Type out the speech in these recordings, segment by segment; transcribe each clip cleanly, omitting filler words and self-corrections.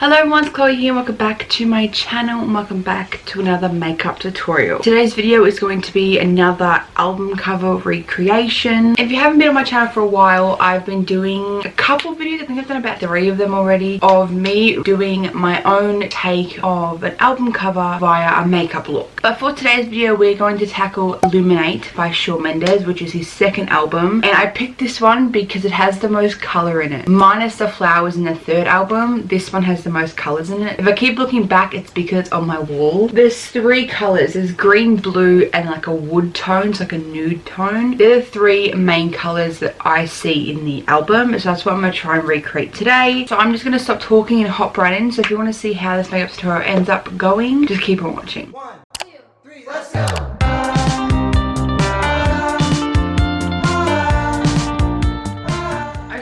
Hello everyone, it's Chloe here and welcome back to my channel and welcome back to another makeup tutorial. Today's video is going to be another album cover recreation. If you haven't been on my channel for a while, I've been doing a couple videos, I think I've done about 3 of them already, of me doing my own take of an album cover via a makeup look. But for today's video, we're going to tackle ILLUMINATE by Shawn Mendes, which is his second album. And I picked this one because it has the most colour in it. Minus the flowers in the third album, this one has the most colors in it. If I keep looking back, it's because on my wall there's 3 colors. There's green, blue, and like a wood tone, so like a nude tone. They're the 3 main colors that I see in the album, so that's what I'm going to try and recreate today. So I'm just going to stop talking and hop right in. So if you want to see how this makeup tutorial ends up going, just keep on watching. 1, 2, 3, let's go!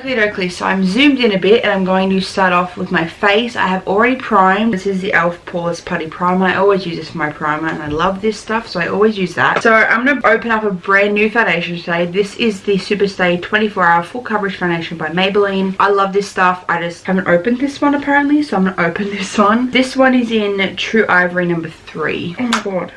Okay, so I'm zoomed in a bit and I'm going to start off with my face. I have already primed. This is the e.l.f. Poreless Putty primer. I always use this for my primer and I love this stuff, so I always use that. So I'm going to open up a brand new foundation today. This is the Superstay 24-hour full coverage foundation by Maybelline. I love this stuff. I just haven't opened this one apparently, so I'm going to open this one. This one is in True Ivory number 3. Oh my god.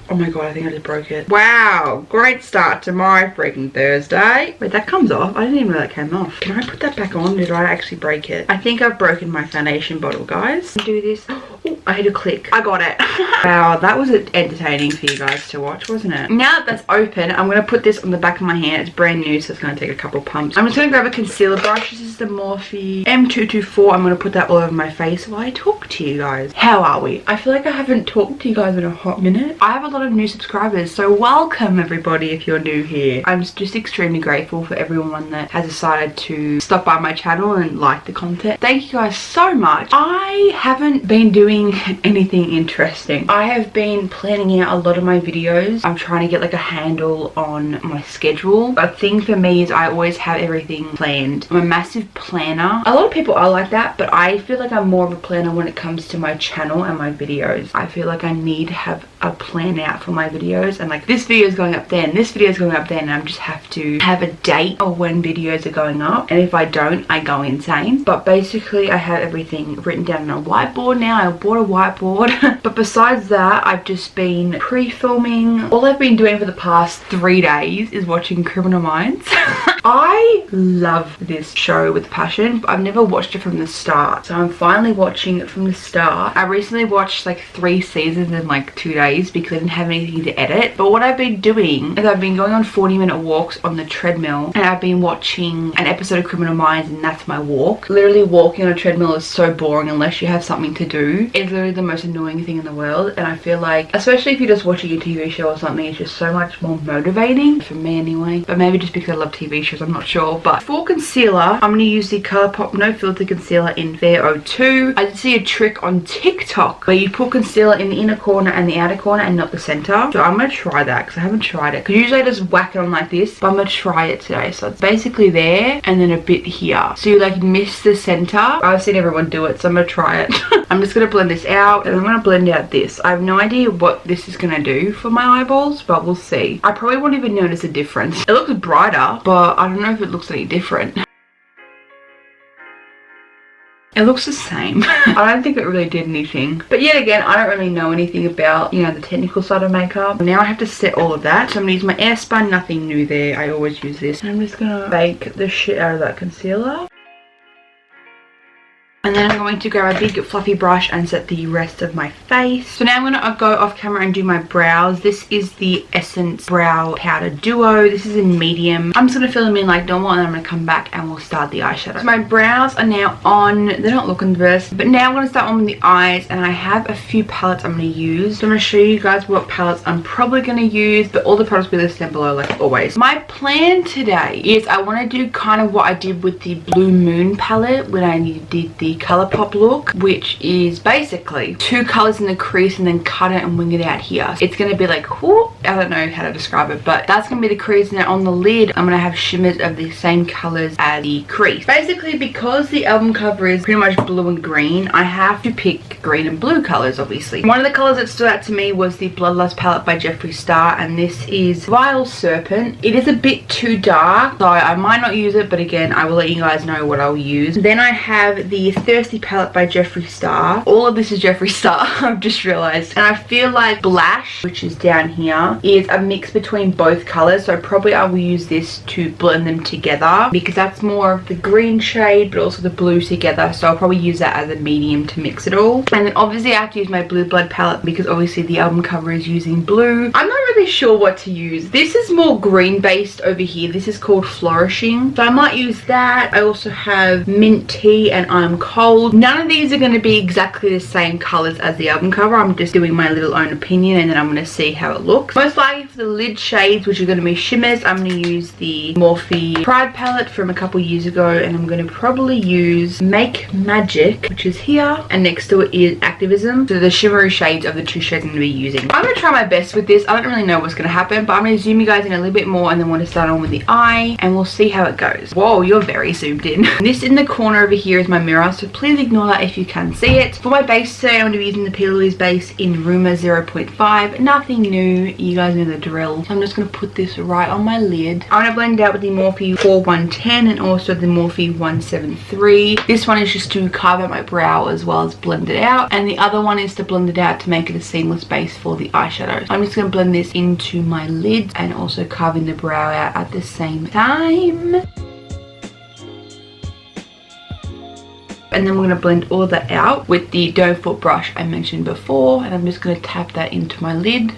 Oh my god, I think I just broke it. Wow, great start to my freaking Thursday. Wait, that comes off? I didn't even know that came off. Can I put that back on? Did I actually break it? I think I've broken my foundation bottle, guys. Do this. Oh, I had a click. I got it. Wow, that was entertaining for you guys to watch, wasn't it? Now that that's open, I'm going to put this on the back of my hand. It's brand new, so it's going to take a couple pumps. I'm just going to grab a concealer brush. This is the Morphe M224. I'm going to put that all over my face while I talk to you guys. How are we? I feel like I haven't talked to you guys in a hot minute. I have a lot of new subscribers, so welcome everybody if you're new here. I'm just extremely grateful for everyone that has decided to stop by my channel and like the content. Thank you guys so much. I haven't been doing anything interesting. I have been planning out a lot of my videos. I'm trying to get like a handle on my schedule. A thing for me is I always have everything planned. I'm a massive planner. A lot of people are like that, but I feel like I'm more of a planner when it comes to my channel and my videos. I feel like I need to have a plan out for my videos, and like this video is going up then, this video is going up then, and I just have to have a date of when videos are going up, and if I don't, I go insane. But basically I have everything written down on a whiteboard now. I bought a whiteboard. But besides that, I've just been pre-filming. All I've been doing for the past 3 days is watching Criminal Minds. I love this show with passion, but I've never watched it from the start, so I'm finally watching it from the start. I recently watched like 3 seasons in like 2 days because I didn't have anything to edit. But what I've been doing is I've been going on 40-minute walks on the treadmill, and I've been watching an episode of Criminal Minds, and that's my walk. Literally walking on a treadmill is so boring unless you have something to do. It's literally the most annoying thing in the world, and I feel like, especially if you're just watching a TV show or something, it's just so much more motivating for me anyway. But maybe just because I love TV shows, I'm not sure. But for concealer, I'm going to use the Colourpop No Filter Concealer in Fair 02. I did see a trick on TikTok where you put concealer in the inner corner and the outer corner and not the center. So I'm going to try that because I haven't tried it. Because usually I just whack it on like this, but I'm going to try it today. So it's basically there and then a bit here. So you like miss the center. I've seen everyone do it, so I'm going to try it. I'm just going to blend this out, and I'm going to blend out this. I have no idea what this is going to do for my eyeballs, but we'll see. I probably won't even notice a difference. It looks brighter, but I don't know if it looks any different. It looks the same. I don't think it really did anything. But yet again, I don't really know anything about, you know, the technical side of makeup. Now I have to set all of that. So I'm going to use my Airspun. Nothing new there. I always use this. And I'm just going to bake the shit out of that concealer. And then I'm going to grab a big fluffy brush and set the rest of my face. So now I'm going to go off camera and do my brows. This is the Essence Brow Powder Duo. This is in medium. I'm just going to fill them in like normal, and then I'm going to come back and we'll start the eyeshadow. So my brows are now on. They're not looking the best. But now I'm going to start on the eyes, and I have a few palettes I'm going to use. So I'm going to show you guys what palettes I'm probably going to use, but all the products will be listed below like always. My plan today is I want to do kind of what I did with the Blue Moon palette when I did the Colourpop look, which is basically 2 colors in the crease and then cut it and wing it out here. It's going to be like, whoo, I don't know how to describe it, but that's going to be the crease. Now on the lid, I'm going to have shimmers of the same colors as the crease. Basically, because the album cover is pretty much blue and green, I have to pick green and blue colors, obviously. One of the colors that stood out to me was the Bloodlust palette by Jeffree Star, and this is Vile Serpent. It is a bit too dark, so I might not use it, but again, I will let you guys know what I'll use. Then I have the Thirsty palette by Jeffree Star. All of this is Jeffree Star, I've just realized. And I feel like Blush, which is down here, is a mix between both colors. So probably I will use this to blend them together because that's more of the green shade but also the blue together. So I'll probably use that as a medium to mix it all. And then obviously I have to use my Blue Blood palette because obviously the album cover is using blue. I'm not really sure what to use. This is more green based over here. This is called Flourishing. So I might use that. I also have Mint Tea and I'm Cold. None of these are going to be exactly the same colors as the album cover. I'm just doing my little own opinion and then I'm going to see how it looks. Most likely for the lid shades, which are going to be shimmers, I'm going to use the Morphe Pride palette from a couple years ago, and I'm going to probably use Make Magic, which is here, and next to it is Activism. So the shimmery shades of the two shades I'm going to be using. I'm going to try my best with this. I don't really know what's going to happen, but I'm going to zoom you guys in a little bit more and then want to start on with the eye and we'll see how it goes. Whoa, you're very zoomed in. This in the corner over here is my mirror, so please ignore that if you can see it. For my base today, I'm going to be using the P.Louise base in Rumor 0.5. Nothing new, you guys know the drill. So I'm just going to put this right on my lid. I'm going to blend it out with the Morphe 4110 and also the Morphe 173. This one is just to carve out my brow as well as blend it out, and the other one is to blend it out to make it a seamless base for the eyeshadow. So I'm just going to blend this into my lid and also carving the brow out at the same time. And then we're going to blend all of that out with the doe foot brush I mentioned before, and I'm just going to tap that into my lid.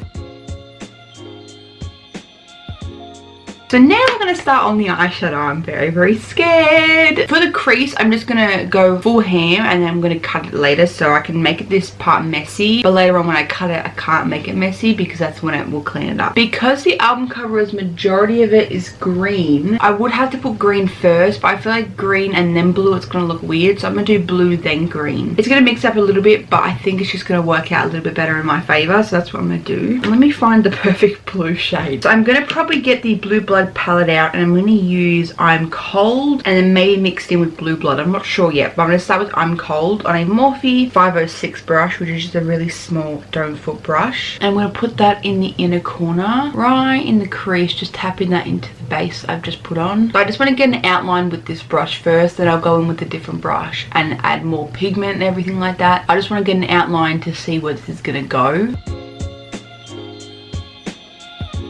So now I'm going to start on the eyeshadow. I'm very, very scared. For the crease, I'm just going to go full ham and then I'm going to cut it later so I can make this part messy. But later on when I cut it, I can't make it messy because that's when it will clean it up. Because the album cover is majority of it is green, I would have to put green first, but I feel like green and then blue, it's going to look weird. So I'm going to do blue then green. It's going to mix up a little bit, but I think it's just going to work out a little bit better in my favor. So that's what I'm going to do. Let me find the perfect blue shade. So I'm going to probably get the Blue Blood palette out and I'm going to use I'm Cold and then maybe mixed in with Blue Blood. I'm not sure yet, but I'm going to start with I'm Cold on a Morphe 506 brush, which is just a really small doe foot brush. And I'm going to put that in the inner corner, right in the crease, just tapping that into the base I've just put on. So I just want to get an outline with this brush first, then I'll go in with a different brush and add more pigment and everything like that. I just want to get an outline to see where this is going to go.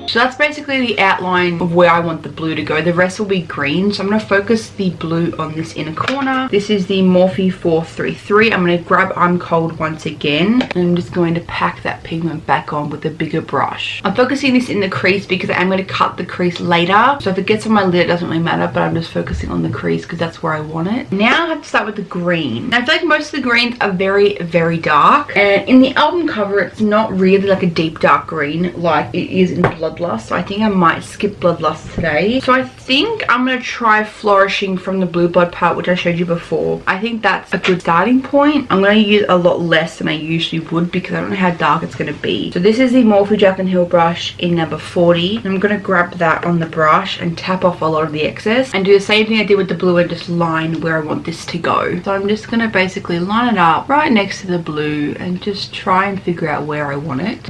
So that's basically the outline of where I want the blue to go. The rest will be green. So I'm going to focus the blue on this inner corner. This is the Morphe 433. I'm going to grab I'm Cold once again. And I'm just going to pack that pigment back on with a bigger brush. I'm focusing this in the crease because I'm going to cut the crease later. So if it gets on my lid, it doesn't really matter. But I'm just focusing on the crease because that's where I want it. Now I have to start with the green. Now I feel like most of the greens are very, very dark. And in the album cover, it's not really like a deep dark green like it is in Bloodlust. So I think I might skip Bloodlust today. So I think I'm going to try Flourishing from the Blue Blood palette, which I showed you before. I think that's a good starting point. I'm going to use a lot less than I usually would because I don't know how dark it's going to be. So this is the Morphe Jaclyn Hill brush in number 40. I'm going to grab that on the brush and tap off a lot of the excess and do the same thing I did with the blue and just line where I want this to go. So I'm just going to basically line it up right next to the blue and just try and figure out where I want it.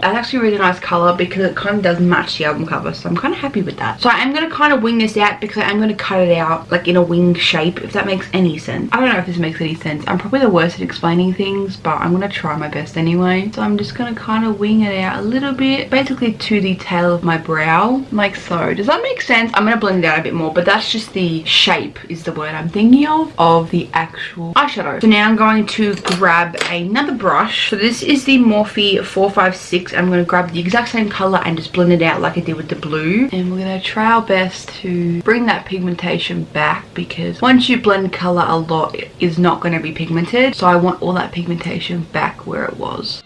That's actually a really nice colour because it kind of does match the album cover, so I'm kind of happy with that. So I am going to kind of wing this out because I am going to cut it out like in a wing shape, if that makes any sense. I don't know if this makes any sense. I'm probably the worst at explaining things, but I'm going to try my best anyway. So I'm just going to kind of wing it out a little bit, basically to the tail of my brow, like so. Does that make sense? I'm going to blend it out a bit more, but that's just the shape is the word I'm thinking of the actual eyeshadow. So now I'm going to grab another brush. So this is the Morphe 456. I'm going to grab the exact same color and just blend it out like I did with the blue, and we're going to try our best to bring that pigmentation back because once you blend color a lot, it is not going to be pigmented, so I want all that pigmentation back where it was.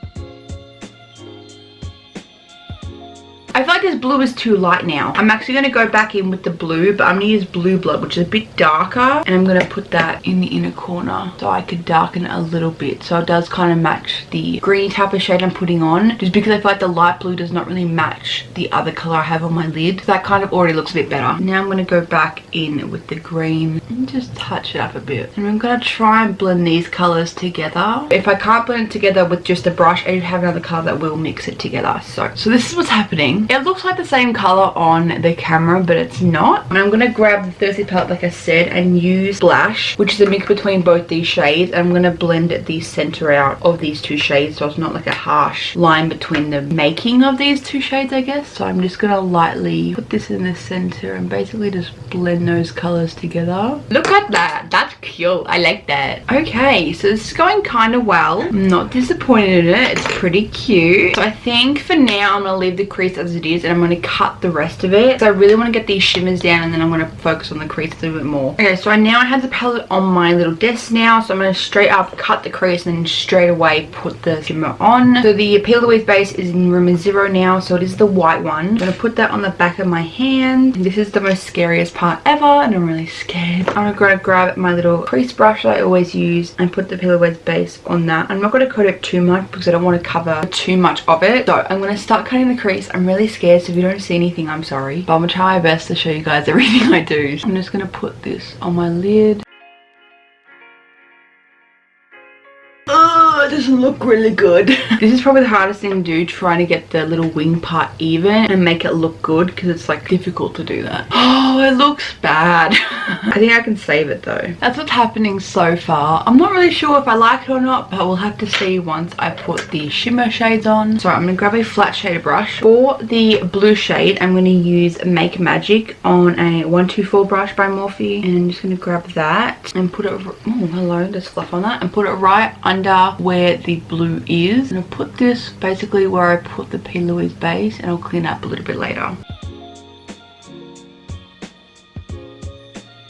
I feel like this blue is too light now. I'm actually going to go back in with the blue, but I'm going to use Blue Blood, which is a bit darker, and I'm going to put that in the inner corner so I could darken it a little bit so it does kind of match the green type of shade I'm putting on, just because I feel like the light blue does not really match the other color I have on my lid. So that kind of already looks a bit better. Now I'm going to go back in with the green and just touch it up a bit, and I'm going to try and blend these colors together. If I can't blend it together with just a brush, I do have another color that will mix it together. So this is what's happening. It looks like the same color on the camera, but it's not. And I'm going to grab the Thirsty palette, like I said, and use Splash, which is a mix between both these shades. I'm going to blend the center out of these two shades so it's not like a harsh line between the making of these two shades, I guess. So I'm just going to lightly put this in the center and basically just blend those colors together. Look at that. That's cute. I like that. Okay, so this is going kind of well. I'm not disappointed in it. It's pretty cute. So I think for now I'm going to leave the crease as it is and I'm going to cut the rest of it. So I really want to get these shimmers down and then I'm going to focus on the crease a little bit more. Okay, so I now have the palette on my little desk now. So I'm going to straight up cut the crease and then straight away put the shimmer on. So the P.Louise base is in room 0 now. So it is the white one. I'm going to put that on the back of my hand. This is the most scariest part ever and I'm really scared. I'm going to grab my little crease brush that I always use and put the P.Louise base on that. I'm not going to coat it too much because I don't want to cover too much of it. So I'm going to start cutting the crease. I'm really scared, so if you don't see anything, I'm sorry. But I'm going to try my best to show you guys everything I do. I'm just going to put this on my lid. It doesn't look really good. This is probably the hardest thing to do, trying to get the little wing part even and make it look good, because it's like difficult to do that. Oh, it looks bad. I think I can save it though. That's what's happening so far. I'm not really sure if I like it or not, but we'll have to see once I put the shimmer shades on. So I'm going to grab a flat shader brush. For the blue shade, I'm going to use Make Magic on a 124 brush by Morphe, and I'm just going to grab that and put it, oh hello, there's fluff on that, and put it right under where the blue is. And I'll put this basically where I put the P.Louise base, and I'll clean up a little bit later.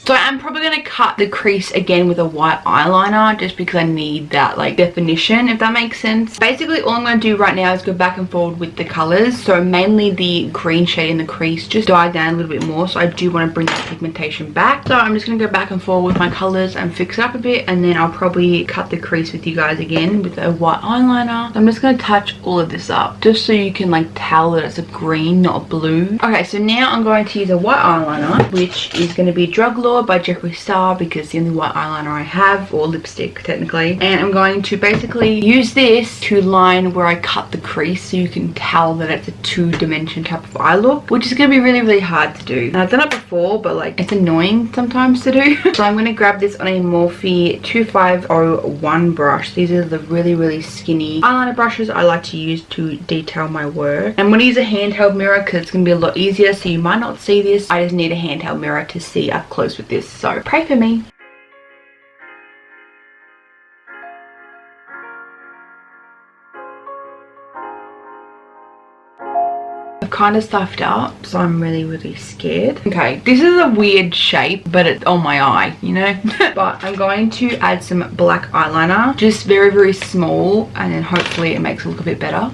So I'm probably going to cut the crease again with a white eyeliner just because I need that like definition, if that makes sense. Basically all I'm going to do right now is go back and forward with the colors. So mainly the green shade in the crease just died down a little bit more, so I do want to bring that pigmentation back. So I'm just going to go back and forward with my colors and fix it up a bit, and then I'll probably cut the crease with you guys again with a white eyeliner. So I'm just going to touch all of this up just so you can like tell that it's a green, not a blue. Okay, so now I'm going to use a white eyeliner, which is going to be Druglord by Jeffree because it's the only white eyeliner I have, or lipstick technically. And I'm going to basically use this to line where I cut the crease so you can tell that it's a two-dimension type of eye look, which is going to be really, really hard to do. And I've done it before, but like it's annoying sometimes to do. So I'm going to grab this on a Morphe 2501 brush. These are the really, really skinny eyeliner brushes I like to use to detail my work. I'm going to use a handheld mirror because it's going to be a lot easier, so you might not see this. I just need a handheld mirror to see up close with this, so pray for me. I've kind of stuffed up, so I'm really, really scared. Okay, this is a weird shape, but it's on my eye, you know. But I'm going to add some black eyeliner, just very, very small, and then hopefully it makes it look a bit better.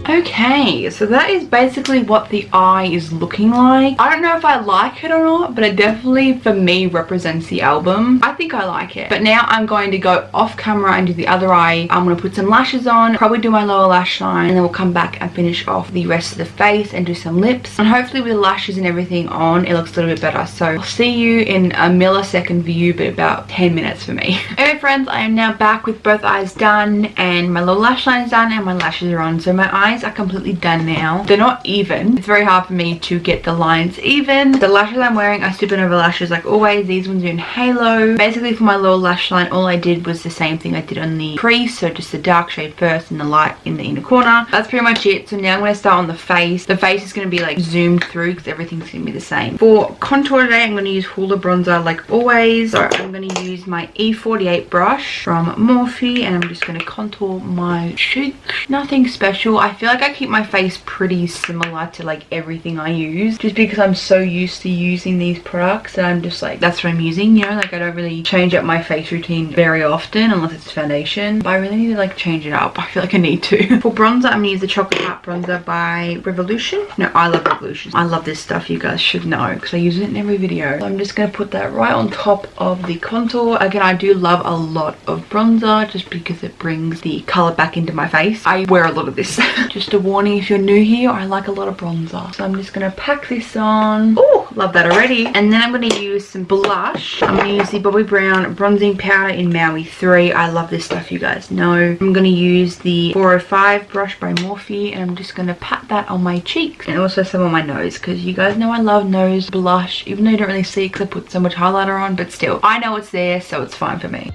Okay, so that is basically what the eye is looking like. I don't know if I like it or not, but it definitely, for me, represents the album. I think I like it. But now I'm going to go off camera and do the other eye. I'm going to put some lashes on, probably do my lower lash line, and then we'll come back and finish off the rest of the face and do some lips. And hopefully with the lashes and everything on, it looks a little bit better. So I'll see you in a millisecond view, but about 10 minutes for me. Okay friends, I am now back with both eyes done, and my lower lash line is done, and my lashes are on. So my eyes are completely done now. They're not even. It's very hard for me to get the lines even. The lashes I'm wearing are Supernova lashes like always. These ones are in Halo. Basically for my lower lash line, all I did was the same thing I did on the crease. So just the dark shade first and the light in the inner corner. That's pretty much it. So now I'm going to start on the face. The face is going to be like zoomed through because everything's going to be the same. For contour today, I'm going to use Hoola bronzer like always. So I'm going to use my E48 brush from Morphe, and I'm just going to contour my cheeks. Nothing special. I feel like I keep my face pretty similar to like everything I use, just because I'm so used to using these products that I'm just like, that's what I'm using, you know. Like I don't really change up my face routine very often unless it's foundation, but I really need to like change it up. I feel like I need to. For bronzer, I'm gonna use the Chocolate Heart bronzer by Revolution. No, I love Revolution. I love this stuff, you guys should know, because I use it in every video. So I'm just gonna put that right on top of the contour. Again, I do love a lot of bronzer just because it brings the color back into my face. I wear a lot of this. Just a warning if you're new here, I like a lot of bronzer. So I'm just going to pack this on. Oh, love that already. And then I'm going to use some blush. I'm going to use the Bobbi Brown bronzing powder in Maui 3. I love this stuff, you guys know. I'm going to use the 405 brush by Morphe, and I'm just going to pat that on my cheeks and also some on my nose, because you guys know I love nose blush, even though you don't really see it because I put so much highlighter on, but still, I know it's there, so it's fine for me.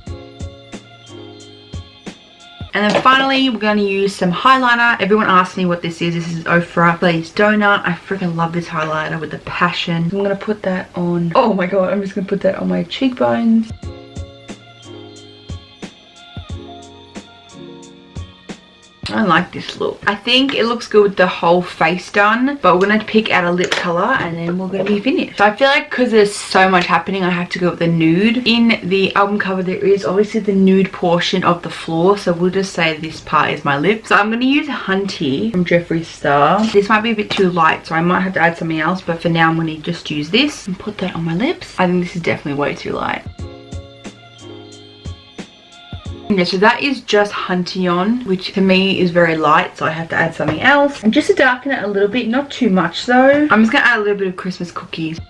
And then finally, we're going to use some highlighter. Everyone asked me what this is. This is Ofra Glazed Donut. I freaking love this highlighter with the passion. So I'm going to put that on. Oh my god, I'm just going to put that on my cheekbones. I like this look. I think it looks good with the whole face done, but we're going to pick out a lip color and then we're going to be finished. So I feel like because there's so much happening, I have to go with the nude. In the album cover, there is obviously the nude portion of the floor, so we'll just say this part is my lips. So I'm going to use Hunty from Jeffree Star. This might be a bit too light, so I might have to add something else, but for now I'm going to just use this and put that on my lips. I think this is definitely way too light. Yeah, so that is just Hunty on, which to me is very light, so I have to add something else. And just to darken it a little bit, not too much though. I'm just going to add a little bit of Christmas cookies.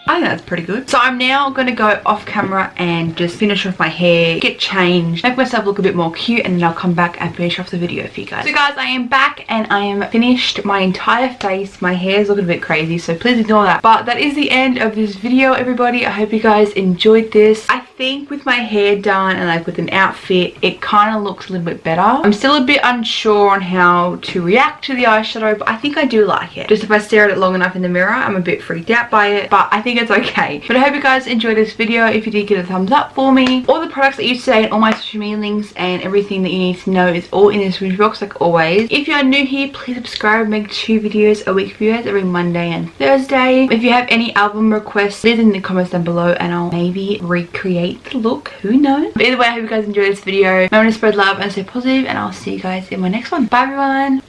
I think that's pretty good. So I'm now going to go off camera and just finish off my hair, get changed, make myself look a bit more cute, and then I'll come back and finish off the video for you guys. So guys, I am back and I am finished my entire face. My hair is looking a bit crazy, so please ignore that. But that is the end of this video, everybody. I hope you guys enjoyed this. I think with my hair done and like with an outfit, it kind of looks a little bit better. I'm still a bit unsure on how to react to the eyeshadow, but I think I do like it. Just if I stare at it long enough in the mirror, I'm a bit freaked out by it, but I think it's okay. But I hope you guys enjoyed this video. If you did, give it a thumbs up for me. All the products that you say and all my social media links and everything that you need to know is all in the description box, like always. If you are new here, please subscribe. I make 2 videos a week for you guys every Monday and Thursday. If you have any album requests, leave them in the comments down below and I'll maybe recreate the look. Who knows? But either way, I hope you guys enjoyed this video. Remember to spread love and stay positive, and I'll see you guys in my next one. Bye everyone.